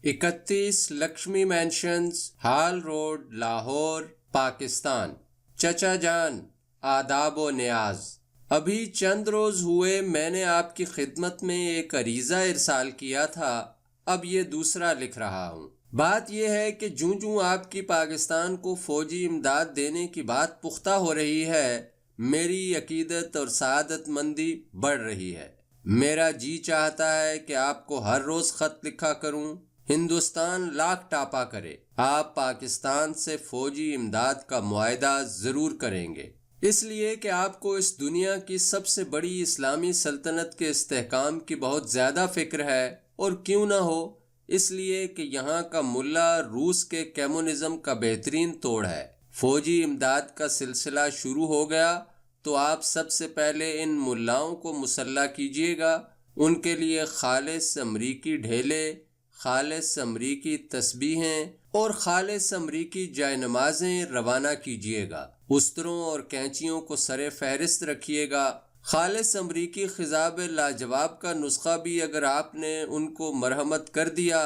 31 Lakshmi Mansions, Hall Road, Lahore, Pakistan. چچا جان، آداب و نیاز۔ ابھی چند روز ہوئے میں نے آپ کی خدمت میں ایک عریضہ ارسال کیا تھا، اب یہ دوسرا لکھ رہا ہوں۔ بات یہ ہے کہ جوں آپ کی پاکستان کو فوجی امداد دینے کی بات پختہ ہو رہی ہے، میری عقیدت اور سعادت مندی بڑھ رہی ہے۔ میرا جی چاہتا ہے کہ آپ کو ہر روز خط لکھا کروں۔ ہندوستان لاکھ ٹاپا کرے، آپ پاکستان سے فوجی امداد کا معاہدہ ضرور کریں گے، اس لیے کہ آپ کو اس دنیا کی سب سے بڑی اسلامی سلطنت کے استحکام کی بہت زیادہ فکر ہے، اور کیوں نہ ہو، اس لیے کہ یہاں کا ملا روس کے کمیونزم کا بہترین توڑ ہے۔ فوجی امداد کا سلسلہ شروع ہو گیا تو آپ سب سے پہلے ان ملاؤں کو مسلح کیجیے گا، ان کے لیے خالص امریکی ڈھیلے، خالص امریکی تسبیحیں اور خالص امریکی جائے نمازیں روانہ کیجیے گا۔ استروں اور کینچیوں کو سر فہرست رکھیے گا۔ خالص امریکی خضاب لاجواب کا نسخہ بھی اگر آپ نے ان کو مرحمت کر دیا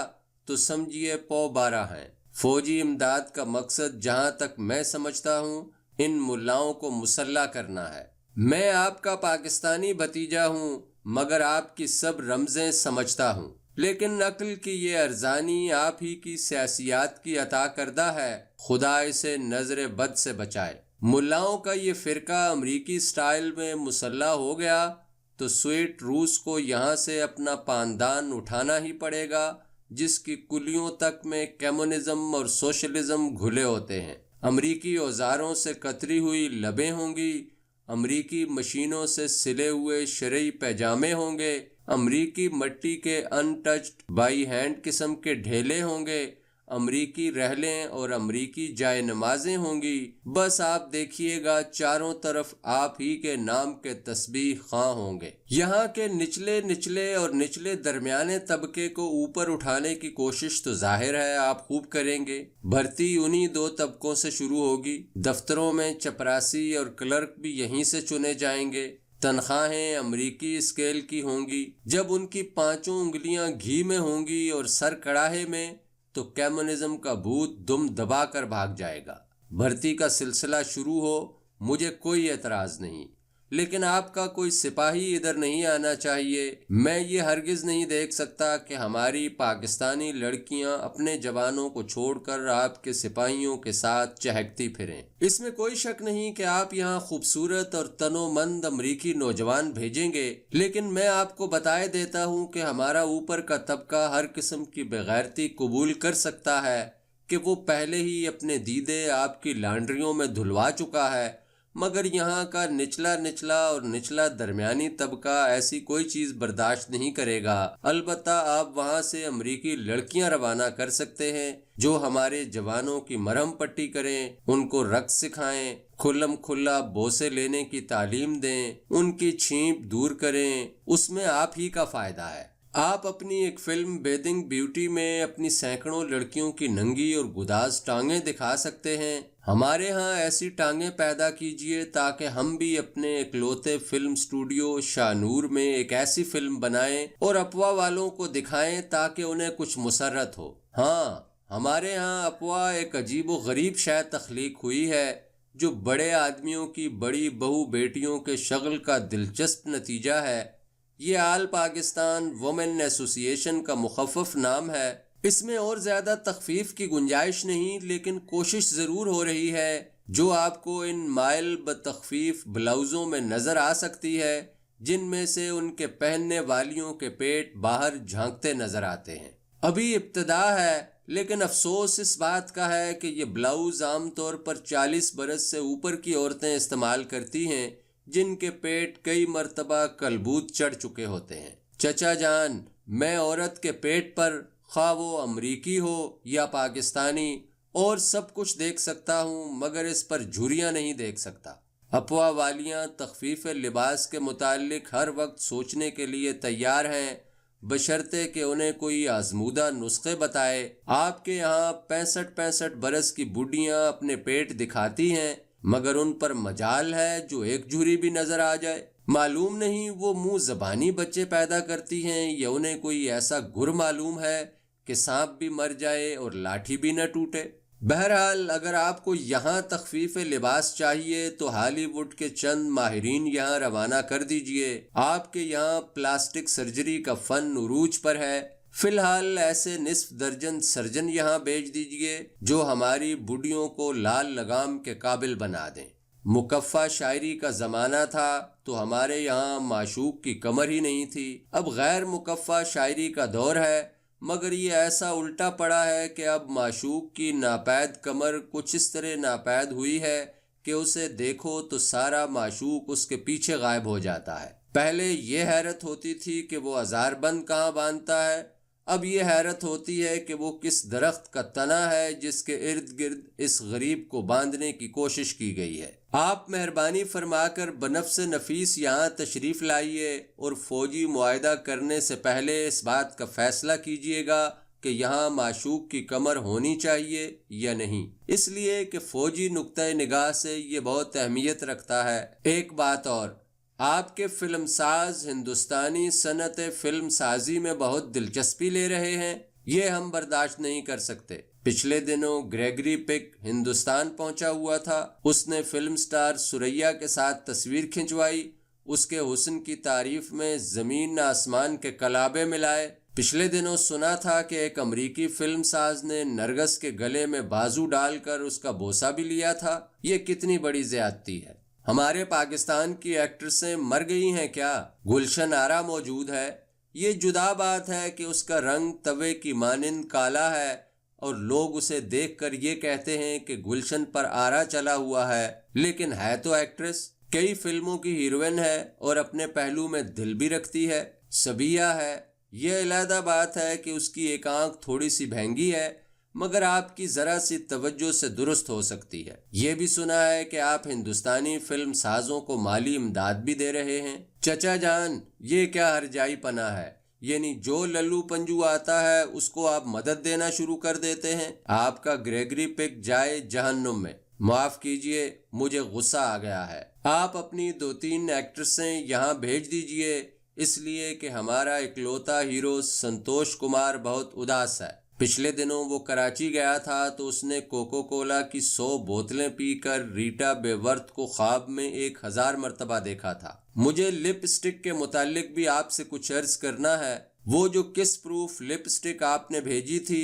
تو سمجھیے پو بارہ ہیں۔ فوجی امداد کا مقصد جہاں تک میں سمجھتا ہوں ان ملاؤں کو مسلح کرنا ہے۔ میں آپ کا پاکستانی بھتیجا ہوں، مگر آپ کی سب رمزیں سمجھتا ہوں، لیکن عقل کی یہ ارزانی آپ ہی کی سیاسیات کی عطا کردہ ہے، خدا اسے نظر بد سے بچائے۔ ملاؤں کا یہ فرقہ امریکی سٹائل میں مسلح ہو گیا تو سویٹ روس کو یہاں سے اپنا پاندان اٹھانا ہی پڑے گا، جس کی کلیوں تک میں کمیونزم اور سوشلزم گھلے ہوتے ہیں۔ امریکی اوزاروں سے کتری ہوئی لبیں ہوں گی، امریکی مشینوں سے سلے ہوئے شرعی پیجامے ہوں گے، امریکی مٹی کے ان ٹچڈ بائی ہینڈ قسم کے ڈھیلے ہوں گے، امریکی رحلیں اور امریکی جائے نمازیں ہوں گی۔ بس آپ دیکھیے گا چاروں طرف آپ ہی کے نام کے تسبیح خواں ہوں گے۔ یہاں کے نچلے اور نچلے درمیانے طبقے کو اوپر اٹھانے کی کوشش تو ظاہر ہے آپ خوب کریں گے۔ بھرتی انہی دو طبقوں سے شروع ہوگی، دفتروں میں چپراسی اور کلرک بھی یہیں سے چنے جائیں گے، تنخواہیں امریکی اسکیل کی ہوں گی۔ جب ان کی پانچوں انگلیاں گھی میں ہوں گی اور سر کڑاہے میں، تو کمیونزم کا بھوت دم دبا کر بھاگ جائے گا۔ بھرتی کا سلسلہ شروع ہو، مجھے کوئی اعتراض نہیں، لیکن آپ کا کوئی سپاہی ادھر نہیں آنا چاہیے۔ میں یہ ہرگز نہیں دیکھ سکتا کہ ہماری پاکستانی لڑکیاں اپنے جوانوں کو چھوڑ کر آپ کے سپاہیوں کے ساتھ چہکتی پھریں۔ اس میں کوئی شک نہیں کہ آپ یہاں خوبصورت اور تنومند امریکی نوجوان بھیجیں گے، لیکن میں آپ کو بتائے دیتا ہوں کہ ہمارا اوپر کا طبقہ ہر قسم کی بغیرتی قبول کر سکتا ہے کہ وہ پہلے ہی اپنے دیدے آپ کی لانڈریوں میں دھلوا چکا ہے، مگر یہاں کا نچلا اور نچلا درمیانی طبقہ ایسی کوئی چیز برداشت نہیں کرے گا۔ البتہ آپ وہاں سے امریکی لڑکیاں روانہ کر سکتے ہیں جو ہمارے جوانوں کی مرہم پٹی کریں، ان کو رقص سکھائیں، کھلم کھلا بوسے لینے کی تعلیم دیں، ان کی چھینپ دور کریں، اس میں آپ ہی کا فائدہ ہے۔ آپ اپنی ایک فلم بیدنگ بیوٹی میں اپنی سینکڑوں لڑکیوں کی ننگی اور گداز ٹانگیں دکھا سکتے ہیں۔ ہمارے ہاں ایسی ٹانگیں پیدا کیجیے تاکہ ہم بھی اپنے اکلوتے فلم سٹوڈیو شاہ نور میں ایک ایسی فلم بنائیں اور افواہ والوں کو دکھائیں تاکہ انہیں کچھ مسرت ہو۔ ہاں، ہمارے ہاں افواہ ایک عجیب و غریب شے تخلیق ہوئی ہے جو بڑے آدمیوں کی بڑی بہو بیٹیوں کے شغل کا دلچسپ نتیجہ ہے۔ یہ آل پاکستان وومن ایسوسی ایشن کا مخفف نام ہے۔ اس میں اور زیادہ تخفیف کی گنجائش نہیں، لیکن کوشش ضرور ہو رہی ہے جو آپ کو ان مائل بتخفیف بلاؤزوں میں نظر آ سکتی ہے، جن میں سے ان کے پہننے والیوں کے پیٹ باہر جھانکتے نظر آتے ہیں۔ ابھی ابتدا ہے، لیکن افسوس اس بات کا ہے کہ یہ بلاؤز عام طور پر 40 برس سے اوپر کی عورتیں استعمال کرتی ہیں، جن کے پیٹ کئی مرتبہ کلبوت چڑھ چکے ہوتے ہیں۔ چچا جان، میں عورت کے پیٹ پر، خواہ وہ امریکی ہو یا پاکستانی، اور سب کچھ دیکھ سکتا ہوں، مگر اس پر جھریاں نہیں دیکھ سکتا۔ افواہ والیاں تخفیف لباس کے متعلق ہر وقت سوچنے کے لیے تیار ہیں، بشرطے کہ انہیں کوئی آزمودہ نسخے بتائے۔ آپ کے یہاں 65 برس کی بڈھیاں اپنے پیٹ دکھاتی ہیں، مگر ان پر مجال ہے جو ایک جھری بھی نظر آ جائے۔ معلوم نہیں وہ منہ زبانی بچے پیدا کرتی ہیں یا انہیں کوئی ایسا گر معلوم ہے کہ سانپ بھی مر جائے اور لاٹھی بھی نہ ٹوٹے۔ بہرحال اگر آپ کو یہاں تخفیف لباس چاہیے تو ہالی ووڈ کے چند ماہرین یہاں روانہ کر دیجئے۔ آپ کے یہاں پلاسٹک سرجری کا فن عروج پر ہے۔ فی الحال ایسے نصف درجن سرجن یہاں بھیج دیجئے جو ہماری بوڑھیوں کو لال لگام کے قابل بنا دیں۔ مکفہ شاعری کا زمانہ تھا تو ہمارے یہاں معشوق کی کمر ہی نہیں تھی، اب غیر مکفہ شاعری کا دور ہے، مگر یہ ایسا الٹا پڑا ہے کہ اب معشوق کی ناپید کمر کچھ اس طرح ناپید ہوئی ہے کہ اسے دیکھو تو سارا معشوق اس کے پیچھے غائب ہو جاتا ہے۔ پہلے یہ حیرت ہوتی تھی کہ وہ ہزار بند کہاں باندھتا ہے، اب یہ حیرت ہوتی ہے کہ وہ کس درخت کا تنا ہے جس کے ارد گرد اس غریب کو باندھنے کی کوشش کی گئی ہے۔ آپ مہربانی فرما کر بنفس نفیس یہاں تشریف لائیے اور فوجی معاہدہ کرنے سے پہلے اس بات کا فیصلہ کیجیے گا کہ یہاں معشوق کی کمر ہونی چاہیے یا نہیں، اس لیے کہ فوجی نقطۂ نگاہ سے یہ بہت اہمیت رکھتا ہے۔ ایک بات اور، آپ کے فلم ساز ہندوستانی صنعت فلم سازی میں بہت دلچسپی لے رہے ہیں، یہ ہم برداشت نہیں کر سکتے۔ پچھلے دنوں گریگری پک ہندوستان پہنچا ہوا تھا، اس نے فلم سٹار سوریا کے ساتھ تصویر کھنچوائی، اس کے حسن کی تعریف میں زمین آسمان کے کلابے ملائے۔ پچھلے دنوں سنا تھا کہ ایک امریکی فلم ساز نے نرگس کے گلے میں بازو ڈال کر اس کا بوسہ بھی لیا تھا۔ یہ کتنی بڑی زیادتی ہے۔ ہمارے پاکستان کی ایکٹریسیں مر گئی ہیں کیا؟ گلشن آرا موجود ہے، یہ جدا بات ہے کہ اس کا رنگ توے کی مانند کالا ہے اور لوگ اسے دیکھ کر یہ کہتے ہیں کہ گلشن پر آرا چلا ہوا ہے، لیکن ہے تو ایکٹریس، کئی فلموں کی ہیروئن ہے اور اپنے پہلو میں دل بھی رکھتی ہے۔ سبیہ ہے، یہ علیحدہ بات ہے کہ اس کی ایک آنکھ تھوڑی سی بھینگی ہے، مگر آپ کی ذرا سی توجہ سے درست ہو سکتی ہے۔ یہ بھی سنا ہے کہ آپ ہندوستانی فلم سازوں کو مالی امداد بھی دے رہے ہیں۔ چچا جان، یہ کیا ہرجائی پناہ ہے، یعنی جو للو پنجو آتا ہے اس کو آپ مدد دینا شروع کر دیتے ہیں۔ آپ کا گریگری پک جائے جہنم میں۔ معاف کیجئے، مجھے غصہ آ گیا ہے۔ آپ اپنی 2-3 ایکٹریسیں یہاں بھیج دیجئے، اس لیے کہ ہمارا اکلوتا ہیرو سنتوش کمار بہت اداس ہے۔ پچھلے دنوں وہ کراچی گیا تھا تو اس نے کوکو کولا کی 100 بوتلیں پی کر ریٹا بے ورتھ کو خواب میں 1000 مرتبہ دیکھا تھا۔ مجھے لپ سٹک کے متعلق بھی آپ سے کچھ عرض کرنا ہے۔ وہ جو کس پروف لپ سٹک آپ نے بھیجی تھی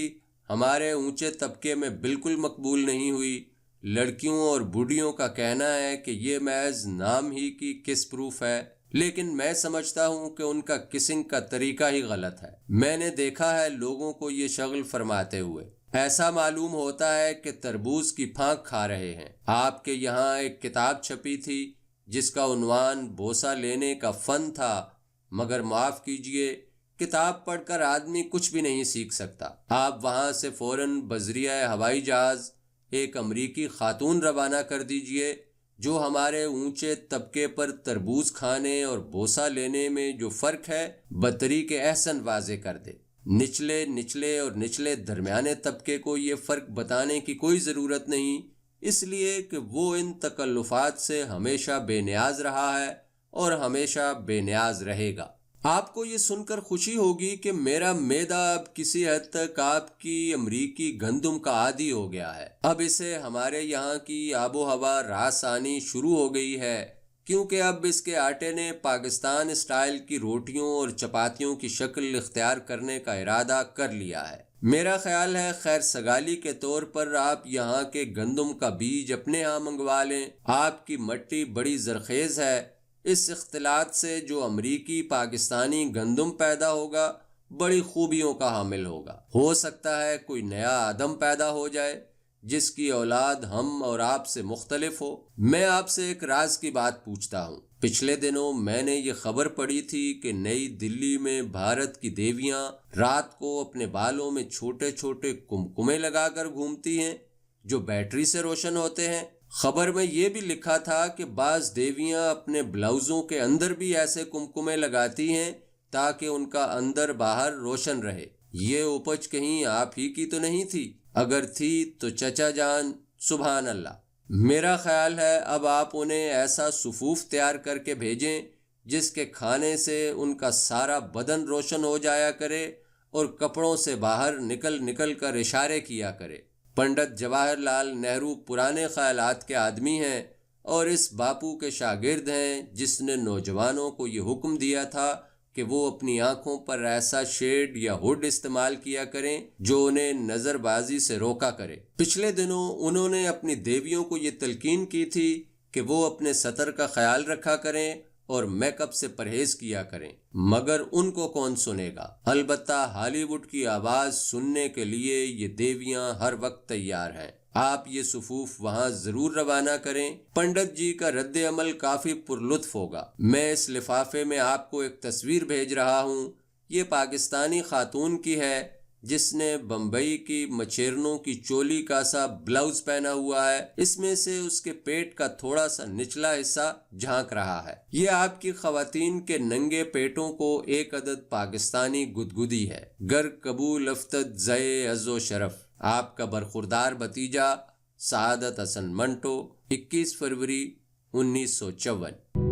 ہمارے اونچے طبقے میں بالکل مقبول نہیں ہوئی۔ لڑکیوں اور بوڑھیوں کا کہنا ہے کہ یہ محض نام ہی کی کس پروف ہے، لیکن میں سمجھتا ہوں کہ ان کا کسنگ کا طریقہ ہی غلط ہے۔ میں نے دیکھا ہے لوگوں کو یہ شغل فرماتے ہوئے، ایسا معلوم ہوتا ہے کہ تربوز کی پھانک کھا رہے ہیں۔ آپ کے یہاں ایک کتاب چھپی تھی جس کا عنوان بوسہ لینے کا فن تھا، مگر معاف کیجئے، کتاب پڑھ کر آدمی کچھ بھی نہیں سیکھ سکتا۔ آپ وہاں سے فوراً بذریعہ ہوائی جہاز ایک امریکی خاتون روانہ کر دیجئے جو ہمارے اونچے طبقے پر تربوز کھانے اور بوسہ لینے میں جو فرق ہے بطریق احسن واضح کر دے۔ نچلے اور نچلے درمیانے طبقے کو یہ فرق بتانے کی کوئی ضرورت نہیں، اس لیے کہ وہ ان تکلفات سے ہمیشہ بے نیاز رہا ہے اور ہمیشہ بے نیاز رہے گا۔ آپ کو یہ سن کر خوشی ہوگی کہ میرا معدہ اب کسی حد تک آپ کی امریکی گندم کا عادی ہو گیا ہے۔ اب اسے ہمارے یہاں کی آب و ہوا راس آنی شروع ہو گئی ہے، کیونکہ اب اس کے آٹے نے پاکستان اسٹائل کی روٹیوں اور چپاتیوں کی شکل اختیار کرنے کا ارادہ کر لیا ہے۔ میرا خیال ہے خیر سگالی کے طور پر آپ یہاں کے گندم کا بیج اپنے ہاں منگوا لیں۔ آپ کی مٹی بڑی زرخیز ہے، اس اختلاط سے جو امریکی پاکستانی گندم پیدا ہوگا بڑی خوبیوں کا حامل ہوگا۔ ہو سکتا ہے کوئی نیا آدم پیدا ہو جائے جس کی اولاد ہم اور آپ سے مختلف ہو۔ میں آپ سے ایک راز کی بات پوچھتا ہوں۔ پچھلے دنوں میں نے یہ خبر پڑھی تھی کہ نئی دلی میں بھارت کی دیویاں رات کو اپنے بالوں میں چھوٹے چھوٹے کمکمے لگا کر گھومتی ہیں جو بیٹری سے روشن ہوتے ہیں۔ خبر میں یہ بھی لکھا تھا کہ بعض دیویاں اپنے بلاؤزوں کے اندر بھی ایسے کمکمے لگاتی ہیں تاکہ ان کا اندر باہر روشن رہے۔ یہ اپج کہیں آپ ہی کی تو نہیں تھی؟ اگر تھی تو چچا جان سبحان اللہ۔ میرا خیال ہے اب آپ انہیں ایسا صفوف تیار کر کے بھیجیں جس کے کھانے سے ان کا سارا بدن روشن ہو جایا کرے اور کپڑوں سے باہر نکل نکل کر اشارے کیا کرے۔ پنڈت جواہر لال نہرو پرانے خیالات کے آدمی ہیں اور اس باپو کے شاگرد ہیں جس نے نوجوانوں کو یہ حکم دیا تھا کہ وہ اپنی آنکھوں پر ایسا شیڈ یا ہوڈ استعمال کیا کریں جو انہیں نظر بازی سے روکا کرے۔ پچھلے دنوں انہوں نے اپنی دیویوں کو یہ تلقین کی تھی کہ وہ اپنے سطر کا خیال رکھا کریں اور میک اپ سے پرہیز کیا کریں، مگر ان کو کون سنے گا؟ البتہ ہالی ووڈ کی آواز سننے کے لیے یہ دیویاں ہر وقت تیار ہیں۔ آپ یہ صفوف وہاں ضرور روانہ کریں۔ پنڈت جی کا رد عمل کافی پرلطف ہوگا۔ میں اس لفافے میں آپ کو ایک تصویر بھیج رہا ہوں۔ یہ پاکستانی خاتون کی ہے جس نے بمبئی کی مچیرنوں کی چولی کا سا بلاؤز پہنا ہوا ہے۔ اس میں سے اس کے پیٹ کا تھوڑا سا نچلا حصہ جھانک رہا ہے۔ یہ آپ کی خواتین کے ننگے پیٹوں کو ایک عدد پاکستانی گدگدی ہے۔ گر قبول افتد زئے عز و شرف، آپ کا برخوردار بھتیجا سعادت حسن منٹو، 21 فروری 1954۔